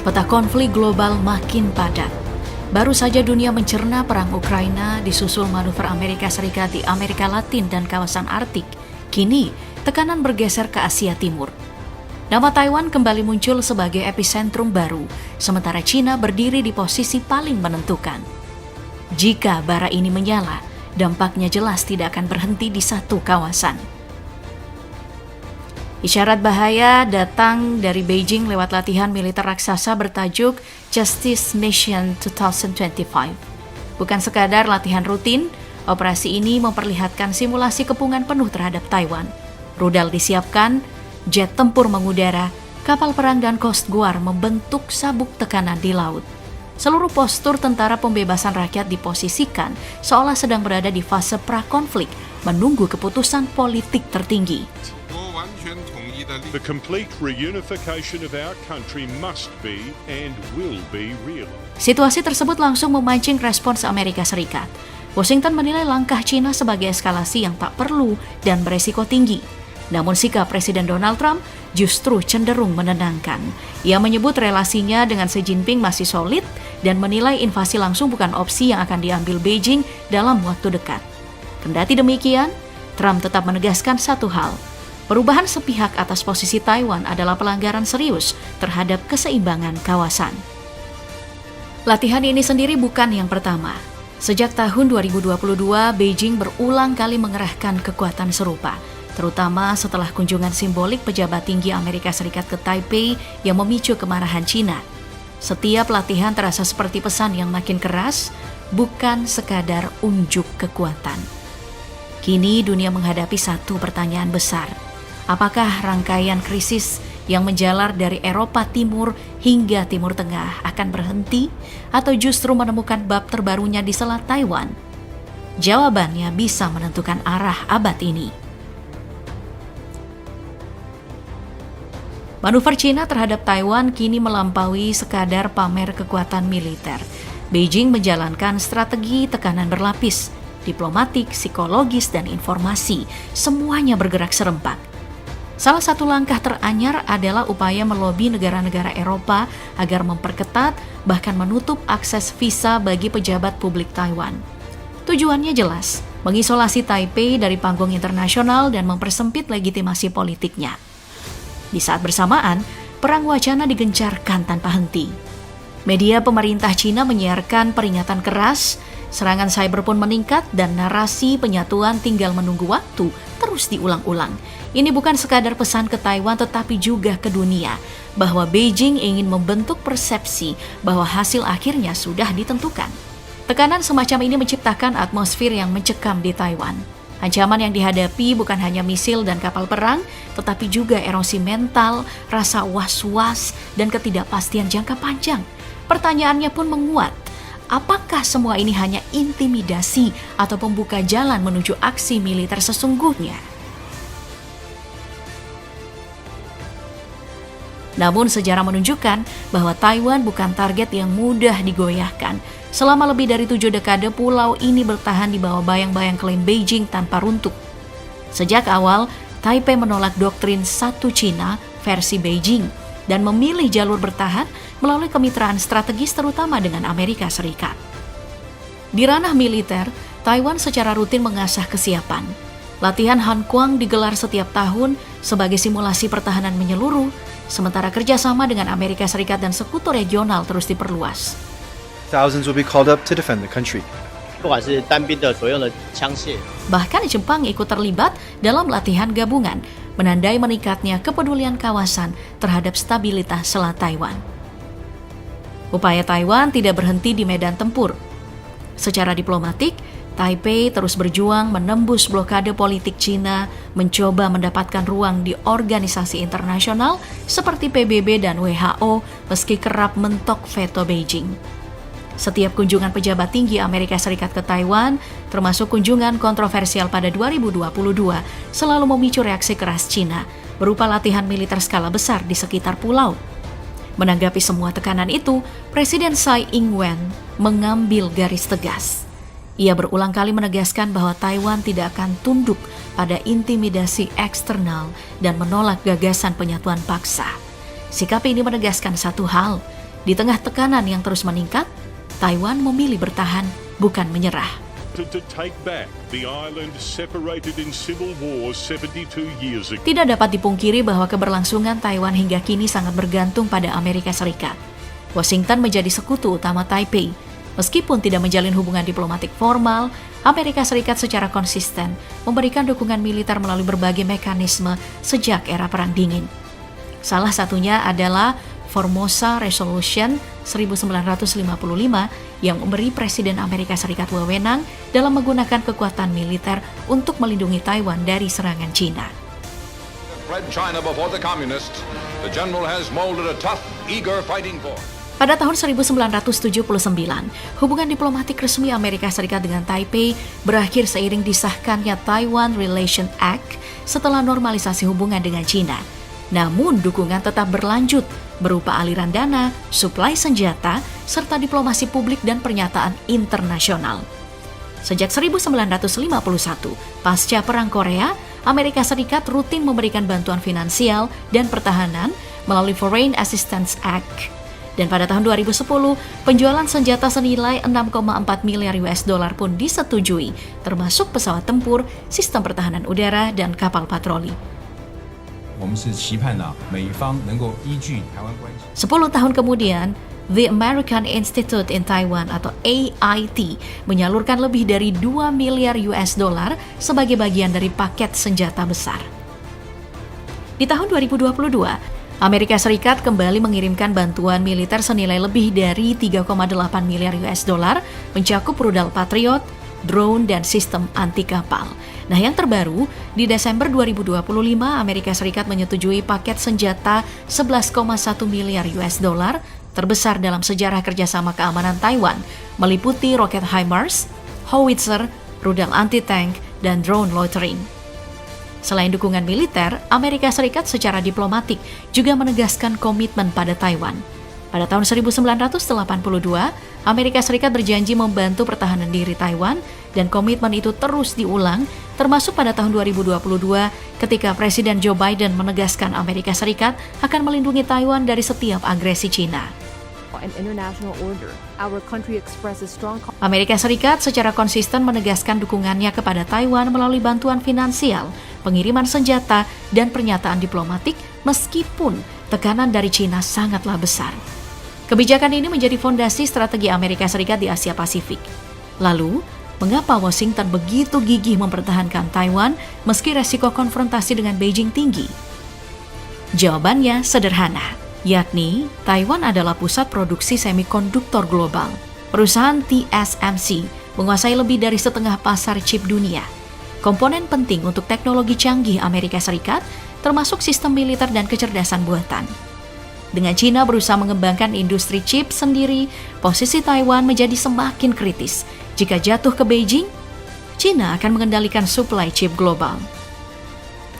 Peta konflik global makin padat. Baru saja dunia mencerna perang Ukraina disusul manuver Amerika Serikat di Amerika Latin dan kawasan Arktik. Kini, tekanan bergeser ke Asia Timur. Nama Taiwan kembali muncul sebagai epicentrum baru, sementara China berdiri di posisi paling menentukan. Jika bara ini menyala, dampaknya jelas tidak akan berhenti di satu kawasan. Isyarat bahaya datang dari Beijing lewat latihan militer raksasa bertajuk Justice Mission 2025. Bukan sekadar latihan rutin, operasi ini memperlihatkan simulasi kepungan penuh terhadap Taiwan. Rudal disiapkan, jet tempur mengudara, kapal perang dan Coast Guard membentuk sabuk tekanan di laut. Seluruh postur tentara pembebasan rakyat diposisikan seolah sedang berada di fase prakonflik, menunggu keputusan politik tertinggi. The complete reunification of our country must be and will be realized. Situasi tersebut langsung memancing respons Amerika Serikat. Washington menilai langkah China sebagai eskalasi yang tak perlu dan beresiko tinggi. Namun sikap Presiden Donald Trump justru cenderung menenangkan. Ia menyebut relasinya dengan Xi Jinping masih solid dan menilai invasi langsung bukan opsi yang akan diambil Beijing dalam waktu dekat. Kendati demikian, Trump tetap menegaskan satu hal. Perubahan sepihak atas posisi Taiwan adalah pelanggaran serius terhadap keseimbangan kawasan. Latihan ini sendiri bukan yang pertama. Sejak tahun 2022, Beijing berulang kali mengerahkan kekuatan serupa, terutama setelah kunjungan simbolik pejabat tinggi Amerika Serikat ke Taipei yang memicu kemarahan China. Setiap latihan terasa seperti pesan yang makin keras, bukan sekadar unjuk kekuatan. Kini dunia menghadapi satu pertanyaan besar. Apakah rangkaian krisis yang menjalar dari Eropa Timur hingga Timur Tengah akan berhenti atau justru menemukan bab terbarunya di Selat Taiwan? Jawabannya bisa menentukan arah abad ini. Manuver China terhadap Taiwan kini melampaui sekadar pamer kekuatan militer. Beijing menjalankan strategi tekanan berlapis, diplomatik, psikologis, dan informasi. Semuanya bergerak serempak. Salah satu langkah teranyar adalah upaya melobi negara-negara Eropa agar memperketat bahkan menutup akses visa bagi pejabat publik Taiwan. Tujuannya jelas, mengisolasi Taipei dari panggung internasional dan mempersempit legitimasi politiknya. Di saat bersamaan, perang wacana digencarkan tanpa henti. Media pemerintah Cina menyiarkan peringatan keras, serangan cyber pun meningkat dan narasi penyatuan tinggal menunggu waktu terus diulang-ulang. Ini bukan sekadar pesan ke Taiwan tetapi juga ke dunia bahwa Beijing ingin membentuk persepsi bahwa hasil akhirnya sudah ditentukan. Tekanan semacam ini menciptakan atmosfer yang mencekam di Taiwan. Ancaman yang dihadapi bukan hanya misil dan kapal perang, tetapi juga erosi mental, rasa was-was, dan ketidakpastian jangka panjang. Pertanyaannya pun menguat. Apakah semua ini hanya intimidasi atau pembuka jalan menuju aksi militer sesungguhnya? Namun sejarah menunjukkan bahwa Taiwan bukan target yang mudah digoyahkan. Selama lebih dari 7 dekade, pulau ini bertahan di bawah bayang-bayang klaim Beijing tanpa runtuh. Sejak awal, Taipei menolak doktrin satu Cina versi Beijing dan memilih jalur bertahan melalui kemitraan strategis terutama dengan Amerika Serikat. Di ranah militer, Taiwan secara rutin mengasah kesiapan. Latihan Hankuang digelar setiap tahun sebagai simulasi pertahanan menyeluruh, sementara kerjasama dengan Amerika Serikat dan sekutu regional terus diperluas. Thousands will be called up to defend the country. Bahkan Jepang ikut terlibat dalam latihan gabungan, menandai meningkatnya kepedulian kawasan terhadap stabilitas Selat Taiwan. Upaya Taiwan tidak berhenti di medan tempur. Secara diplomatik, Taipei terus berjuang menembus blokade politik Cina, mencoba mendapatkan ruang di organisasi internasional seperti PBB dan WHO meski kerap mentok veto Beijing. Setiap kunjungan pejabat tinggi Amerika Serikat ke Taiwan, termasuk kunjungan kontroversial pada 2022, selalu memicu reaksi keras Cina, berupa latihan militer skala besar di sekitar pulau. Menanggapi semua tekanan itu, Presiden Tsai Ing-wen mengambil garis tegas. Ia berulang kali menegaskan bahwa Taiwan tidak akan tunduk pada intimidasi eksternal dan menolak gagasan penyatuan paksa. Sikap ini menegaskan satu hal, Di tengah tekanan yang terus meningkat, Taiwan memilih bertahan, bukan menyerah. To take back the island separated in civil wars 72 years ago. Tidak dapat dipungkiri bahwa keberlangsungan Taiwan hingga kini sangat bergantung pada Amerika Serikat. Washington menjadi sekutu utama Taipei. Meskipun tidak menjalin hubungan diplomatik formal, Amerika Serikat secara konsisten memberikan dukungan militer melalui berbagai mekanisme sejak era Perang Dingin. Salah satunya adalah Formosa Resolution 1955 yang memberi Presiden Amerika Serikat wewenang dalam menggunakan kekuatan militer untuk melindungi Taiwan dari serangan Cina. Pada tahun 1979, hubungan diplomatik resmi Amerika Serikat dengan Taipei berakhir seiring disahkannya Taiwan Relation Act setelah normalisasi hubungan dengan Cina. Namun dukungan tetap berlanjut berupa aliran dana, suplai senjata, serta diplomasi publik dan pernyataan internasional. Sejak 1951, pasca Perang Korea, Amerika Serikat rutin memberikan bantuan finansial dan pertahanan melalui Foreign Assistance Act. Dan pada tahun 2010, penjualan senjata senilai 6,4 miliar US dollar pun disetujui, termasuk pesawat tempur, sistem pertahanan udara, dan kapal patroli. 10 tahun kemudian, The American Institute in Taiwan atau AIT menyalurkan lebih dari 2 miliar US dollar sebagai bagian dari paket senjata besar. Di tahun 2022, Amerika Serikat kembali mengirimkan bantuan militer senilai lebih dari 3,8 miliar US dollar mencakup rudal Patriot, drone, dan sistem anti kapal. Nah, yang terbaru, di Desember 2025, Amerika Serikat menyetujui paket senjata 11,1 miliar US dollar terbesar dalam sejarah kerjasama keamanan Taiwan, meliputi roket HIMARS, howitzer, rudal anti-tank, dan drone loitering. Selain dukungan militer, Amerika Serikat secara diplomatik juga menegaskan komitmen pada Taiwan. Pada tahun 1982, Amerika Serikat berjanji membantu pertahanan diri Taiwan dan komitmen itu terus diulang, termasuk pada tahun 2022 ketika Presiden Joe Biden menegaskan Amerika Serikat akan melindungi Taiwan dari setiap agresi Cina. Amerika Serikat secara konsisten menegaskan dukungannya kepada Taiwan melalui bantuan finansial, pengiriman senjata, dan pernyataan diplomatik meskipun tekanan dari Cina sangatlah besar. Kebijakan ini menjadi fondasi strategi Amerika Serikat di Asia Pasifik. Lalu, mengapa Washington begitu gigih mempertahankan Taiwan meski resiko konfrontasi dengan Beijing tinggi? Jawabannya sederhana, yakni Taiwan adalah pusat produksi semikonduktor global. Perusahaan TSMC menguasai lebih dari setengah pasar chip dunia. Komponen penting untuk teknologi canggih Amerika Serikat, termasuk sistem militer dan kecerdasan buatan. Dengan Cina berusaha mengembangkan industri chip sendiri, posisi Taiwan menjadi semakin kritis. Jika jatuh ke Beijing, Cina akan mengendalikan suplai chip global.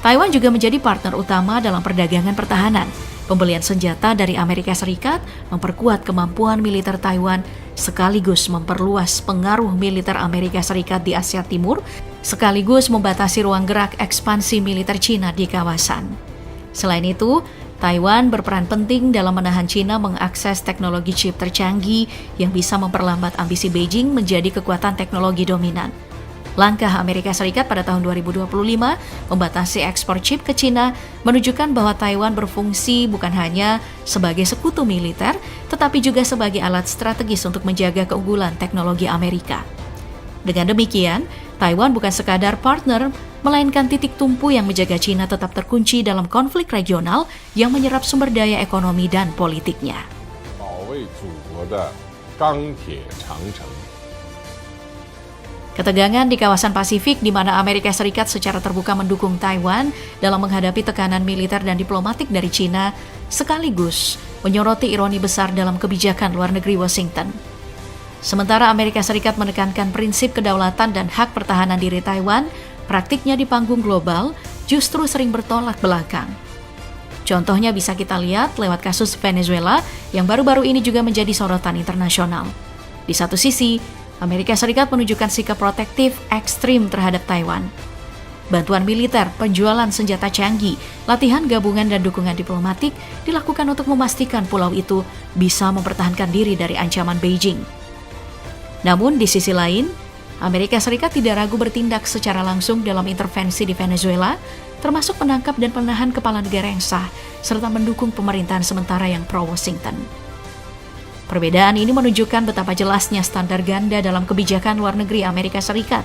Taiwan juga menjadi partner utama dalam perdagangan pertahanan. Pembelian senjata dari Amerika Serikat memperkuat kemampuan militer Taiwan, sekaligus memperluas pengaruh militer Amerika Serikat di Asia Timur, sekaligus membatasi ruang gerak ekspansi militer Cina di kawasan. Selain itu, Taiwan berperan penting dalam menahan Cina mengakses teknologi chip tercanggih yang bisa memperlambat ambisi Beijing menjadi kekuatan teknologi dominan. Langkah Amerika Serikat pada tahun 2025 membatasi ekspor chip ke Cina menunjukkan bahwa Taiwan berfungsi bukan hanya sebagai sekutu militer, tetapi juga sebagai alat strategis untuk menjaga keunggulan teknologi Amerika. Dengan demikian, Taiwan bukan sekadar partner, melainkan titik tumpu yang menjaga Cina tetap terkunci dalam konflik regional yang menyerap sumber daya ekonomi dan politiknya. Ketegangan di kawasan Pasifik di mana Amerika Serikat secara terbuka mendukung Taiwan dalam menghadapi tekanan militer dan diplomatik dari Cina, sekaligus menyoroti ironi besar dalam kebijakan luar negeri Washington. Sementara Amerika Serikat menekankan prinsip kedaulatan dan hak pertahanan diri Taiwan, praktiknya di panggung global justru sering bertolak belakang. Contohnya bisa kita lihat lewat kasus Venezuela yang baru-baru ini juga menjadi sorotan internasional. Di satu sisi, Amerika Serikat menunjukkan sikap protektif ekstrim terhadap Taiwan. Bantuan militer, penjualan senjata canggih, latihan gabungan dan dukungan diplomatik dilakukan untuk memastikan pulau itu bisa mempertahankan diri dari ancaman Beijing. Namun di sisi lain, Amerika Serikat tidak ragu bertindak secara langsung dalam intervensi di Venezuela, termasuk menangkap dan menahan kepala negara yang sah, serta mendukung pemerintahan sementara yang pro-Washington. Perbedaan ini menunjukkan betapa jelasnya standar ganda dalam kebijakan luar negeri Amerika Serikat.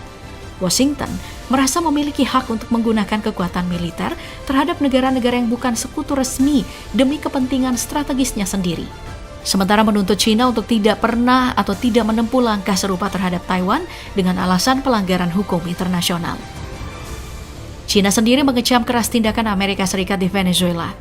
Washington merasa memiliki hak untuk menggunakan kekuatan militer terhadap negara-negara yang bukan sekutu resmi demi kepentingan strategisnya sendiri. Sementara menuntut China untuk tidak pernah atau tidak menempuh langkah serupa terhadap Taiwan dengan alasan pelanggaran hukum internasional. China sendiri mengecam keras tindakan Amerika Serikat di Venezuela.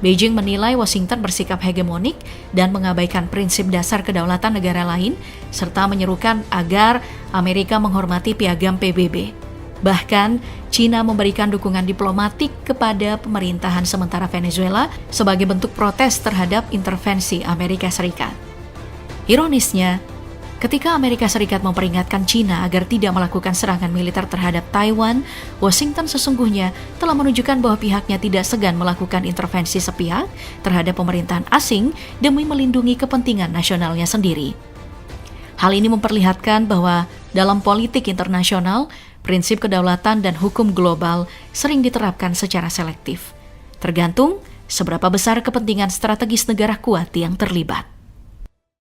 Beijing menilai Washington bersikap hegemonik dan mengabaikan prinsip dasar kedaulatan negara lain, serta menyerukan agar Amerika menghormati piagam PBB. Bahkan, China memberikan dukungan diplomatik kepada pemerintahan sementara Venezuela sebagai bentuk protes terhadap intervensi Amerika Serikat. Ironisnya, ketika Amerika Serikat memperingatkan China agar tidak melakukan serangan militer terhadap Taiwan, Washington sesungguhnya telah menunjukkan bahwa pihaknya tidak segan melakukan intervensi sepihak terhadap pemerintahan asing demi melindungi kepentingan nasionalnya sendiri. Hal ini memperlihatkan bahwa dalam politik internasional, prinsip kedaulatan dan hukum global sering diterapkan secara selektif, tergantung seberapa besar kepentingan strategis negara kuat yang terlibat.